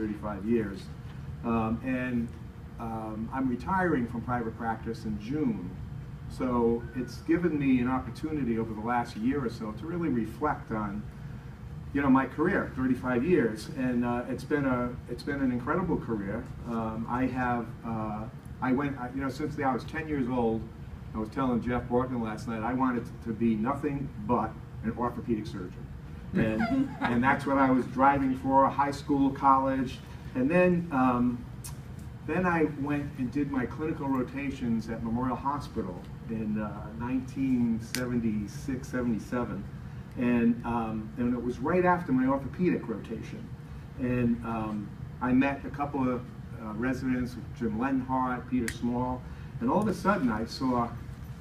35 years. I'm retiring from private practice in June. So it's given me an opportunity over the last year or so to really reflect on, you know, my career, 35 years, and it's been an incredible career. You know, since I was 10 years old, I was telling Jeff Bortman last night, I wanted to be nothing but an orthopedic surgeon. And that's what I was driving for, high school, college. And then I went and did my clinical rotations at Memorial Hospital in 1976, 77. And it was right after my orthopedic rotation. And I met a couple of residents, Jim Lenhart, Peter Small, and all of a sudden I saw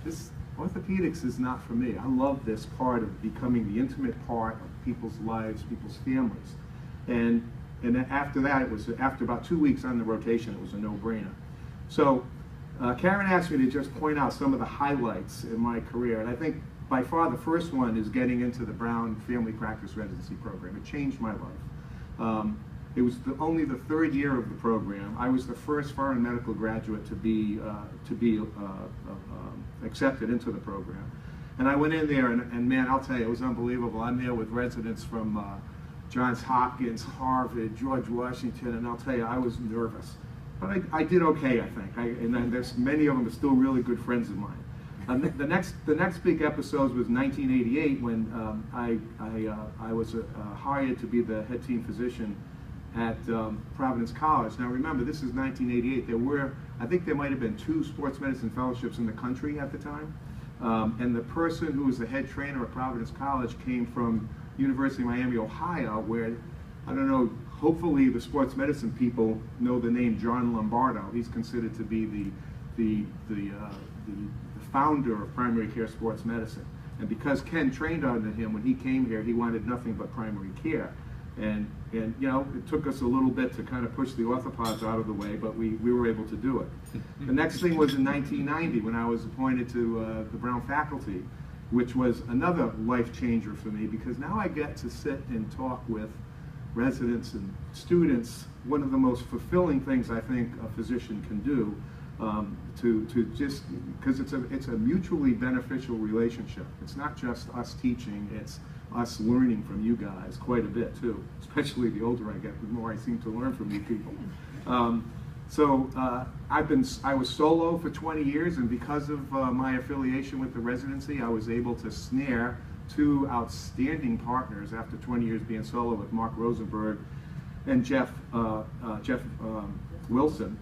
this orthopedics is not for me. I love this part of becoming the intimate part of people's lives, people's families. And after that, it was after about 2 weeks on the rotation, it was a no-brainer. So Karen asked me to just point out some of the highlights in my career, and I think by far the first one is getting into the Brown Family Practice Residency Program. It changed my life. It was only the third year of the program. I was the first foreign medical graduate to be accepted into the program. And I went in there, and man, I'll tell you, it was unbelievable. I'm there with residents from Johns Hopkins, Harvard, George Washington, and I'll tell you, I was nervous. But I did okay, I think. And then there's many of them are still really good friends of mine. The next big episode was 1988 when I was hired to be the head team physician at Providence College. Now remember, this is 1988. I think there might have been 2 sports medicine fellowships in the country at the time. And the person who was the head trainer at Providence College came from University of Miami, Ohio, where, I don't know, hopefully the sports medicine people know the name John Lombardo. He's considered to be the founder of primary care sports medicine. And because Ken trained under him, when he came here, he wanted nothing but primary care. And you know, it took us a little bit to kind of push the orthopods out of the way, but we were able to do it. The next thing was in 1990 when I was appointed to the Brown faculty, which was another life changer for me, because now I get to sit and talk with residents and students. One of the most fulfilling things I think a physician can do, to just, because it's a mutually beneficial relationship. It's not just us teaching, it's us learning from you guys quite a bit too, especially the older I get, the more I seem to learn from you people. I was solo for 20 years, and because of my affiliation with the residency, I was able to snare 2 outstanding partners after 20 years being solo with Mark Rosenberg and Jeff Wilson.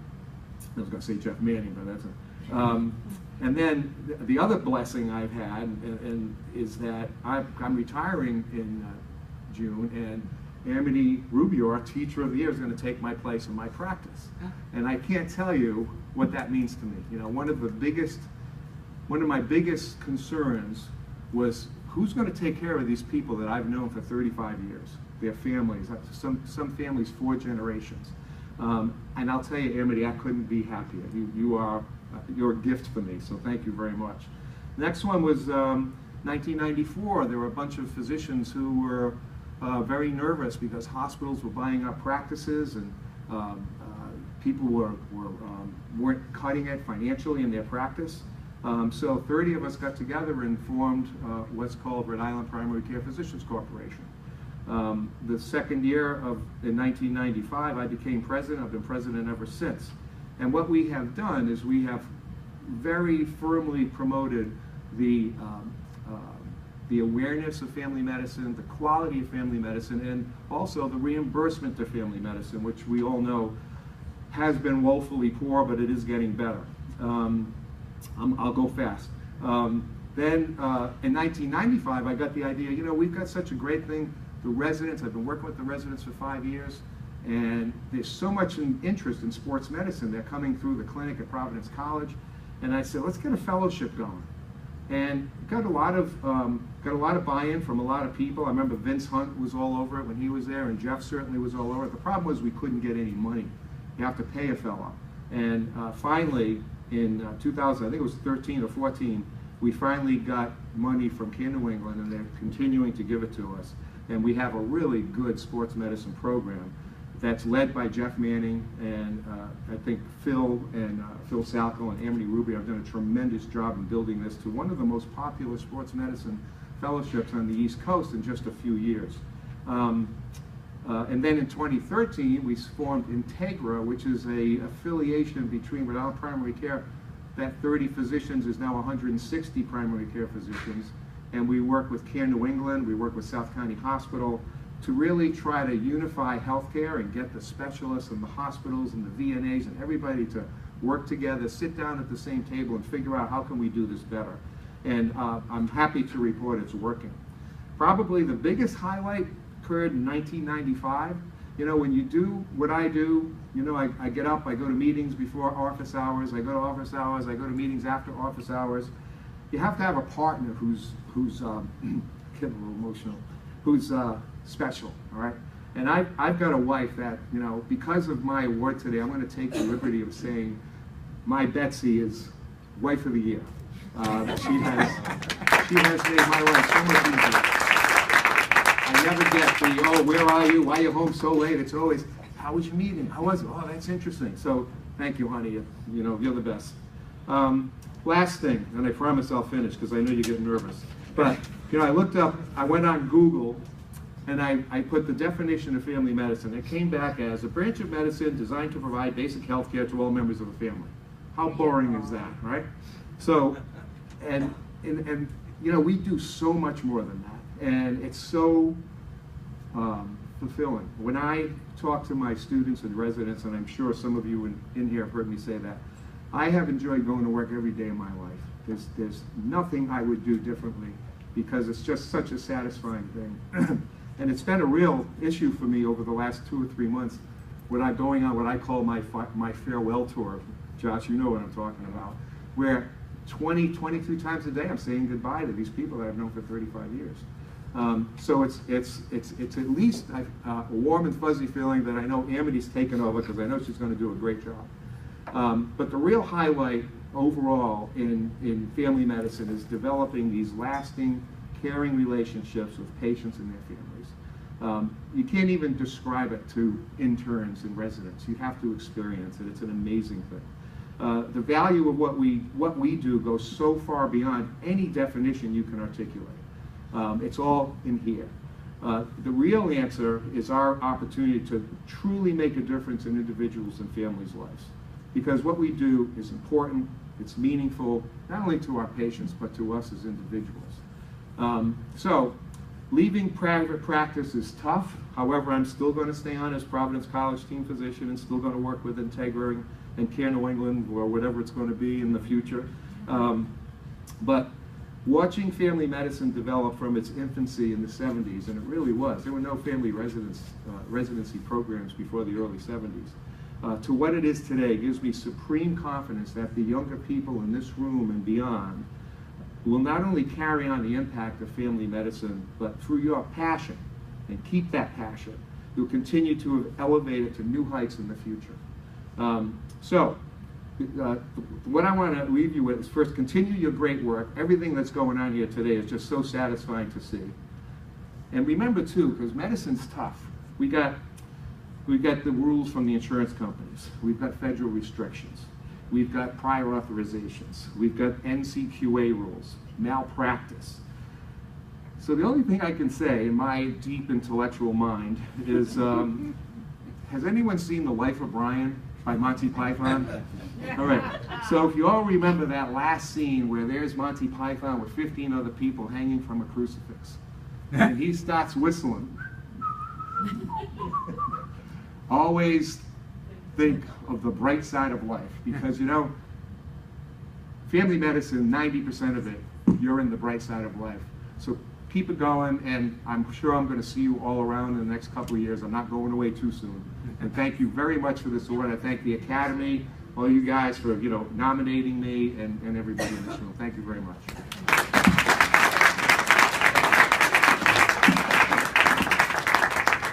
I was going to say Jeff Manning, but that's it. And then the other blessing I've had is that I'm retiring in June, and Amity Rubio, our Teacher of the Year, is going to take my place in my practice. And I can't tell you what that means to me. You know, one of my biggest concerns was who's going to take care of these people that I've known for 35 years, their families, some families 4 generations. And I'll tell you, Amity, I couldn't be happier. You're a gift for me, so thank you very much. Next one was 1994. There were a bunch of physicians who were very nervous because hospitals were buying up practices, and people weren't cutting it financially in their practice. So 30 of us got together and formed what's called Rhode Island Primary Care Physicians Corporation. The second year in 1995, I became president. I've been president ever since. And what we have done is we have very firmly promoted the awareness of family medicine, the quality of family medicine, and also the reimbursement of family medicine, which we all know has been woefully poor, but it is getting better. I'll go fast. Then in 1995, I got the idea, you know, we've got such a great thing, the residents, I've been working with the residents for 5 years, and there's so much interest in sports medicine. They're coming through the clinic at Providence College, and I said, let's get a fellowship going. And got a lot of buy-in from a lot of people. I remember Vince Hunt was all over it when he was there, and Jeff certainly was all over it. The problem was we couldn't get any money. You have to pay a fellow. And finally, in 2000, I think it was 13 or 14, we finally got money from Care New England, and they're continuing to give it to us. And we have a really good sports medicine program. that's led by Jeff Manning, and I think Phil Salco and Amity Ruby have done a tremendous job in building this to one of the most popular sports medicine fellowships on the East Coast in just a few years. And then in 2013, we formed Integra, which is an affiliation between Rhode Island Primary Care. That 30 physicians is now 160 primary care physicians. And we work with Care New England, we work with South County Hospital to really try to unify healthcare and get the specialists and the hospitals and the VNAs and everybody to work together, sit down at the same table and figure out how can we do this better. And I'm happy to report it's working. Probably the biggest highlight occurred in 1995. You know, when you do what I do, you know, I get up, I go to meetings before office hours, I go to office hours, I go to meetings after office hours. You have to have a partner who's getting a little emotional, who's special, all right? And I've got a wife that, you know, because of my award today, I'm going to take the liberty of saying my Betsy is wife of the year. She has made my life so much easier. I never get the, oh, where are you? Why are you home so late? It's always, how was your meeting? How was it? Oh, that's interesting. So thank you, honey. You know, you're the best. Last thing, and I promise I'll finish because I know you get nervous. But, you know, I went on Google and I put the definition of family medicine. It came back as a branch of medicine designed to provide basic health care to all members of the family. How boring is that, right? So, and you know, we do so much more than that. And it's so fulfilling. When I talk to my students and residents, and I'm sure some of you in here have heard me say that, I have enjoyed going to work every day of my life. There's nothing I would do differently because it's just such a satisfying thing. And it's been a real issue for me over the last 2 or 3 months when I'm going on what I call my farewell tour. Josh, you know what I'm talking about. Where 22 times a day I'm saying goodbye to these people that I've known for 35 years. So it's at least a warm and fuzzy feeling that I know Amity's taken over because I know she's going to do a great job. But the real highlight overall in family medicine is developing these lasting, caring relationships with patients and their families. You can't even describe it to interns and residents. You have to experience it. It's an amazing thing. The value of what we do goes so far beyond any definition you can articulate. It's all in here. The real answer is our opportunity to truly make a difference in individuals and families' lives. Because what we do is important, it's meaningful, not only to our patients, but to us as individuals. So, leaving private practice is tough. However, I'm still going to stay on as Providence College team physician and still going to work with Integra and Care New England or whatever it's going to be in the future. But watching family medicine develop from its infancy in the 70s, and it really was, there were no family residency programs before the early 70s, to what it is today gives me supreme confidence that the younger people in this room and beyond will not only carry on the impact of family medicine, but through your passion, and keep that passion, you'll continue to elevate it to new heights in the future. What I want to leave you with is first, continue your great work. Everything that's going on here today is just so satisfying to see. And remember too, because medicine's tough, we've got the rules from the insurance companies. We've got federal restrictions. We've got prior authorizations. We've got NCQA rules, malpractice. So the only thing I can say in my deep intellectual mind is, has anyone seen The Life of Brian by Monty Python? All right, so if you all remember that last scene where there's Monty Python with 15 other people hanging from a crucifix, and he starts whistling. Always think of the bright side of life, because you know, family medicine, 90% of it, you're in the bright side of life. So keep it going, and I'm sure I'm going to see you all around in the next couple of years. I'm not going away too soon. And thank you very much for this award. I thank the Academy, all you guys for, you know, nominating me, and everybody in this room. Thank you very much.